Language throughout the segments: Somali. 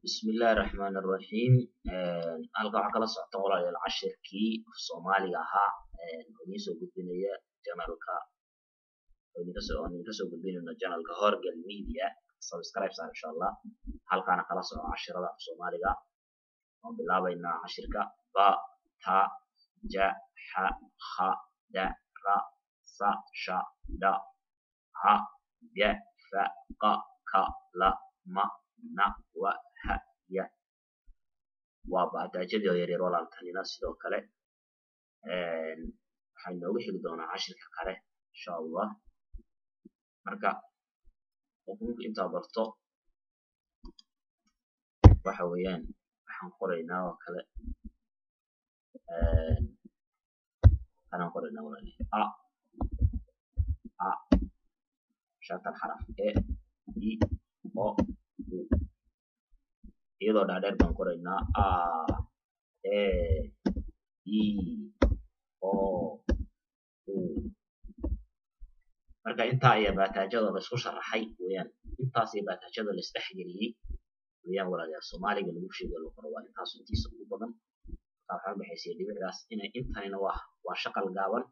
بسم الله الرحمن الرحيم halka waxa kala socota walaalayaal cashirkii Soomaaliga ahaa oo soo gudbinaya channelka oo soo gudbinayna channelka Horgal Media subscribe sa insha Allah halkaana kala soco cashirada Soomaaliga oo bilaabayna cashirka ba ta ja ha kha da ra sa sha da ha ga fa qa ka la ma na wa ha ya وبعداجيدو yaryar walaaltanina sidoo kale waxay noogu xigi doonaa cashirka kale insha Allah marka qofku inta barto waxa weeyaan waxaan qoraynaa oo kale ana qoraynaa walaalayaal a shatan xaraf e i o u iyadoo dhaadheer baan qoraynaa a e i o u marka inta ay baataajada la isku sharaxay weeyaan intaas ay baataajada la isdhexgeliyay weeyaan walaalayaal Soomaaliga lagu sheegay loo qoro waa intaas intiisa ugu badan waxa baxaysay dhibicdaas inay intanina waa shaqal gaaban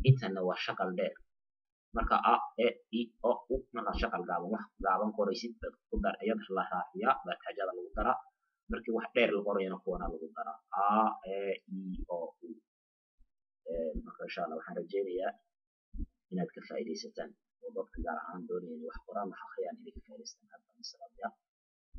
intana waa shaqal dheer marka a e i o u marka shaqal gaaban wax gaaban qoraysid ku dar ayad la raaciya baataajada lagu dara markii wax dheer la qorayna kuwana lagu dara a e i o u marka insha Allah waxaan rajeynayaa inaad ka faa'iideysataan oo dadka gaar ahaan doonayaan wax qoraan wax akhriyaan inay ka faa'iideystaan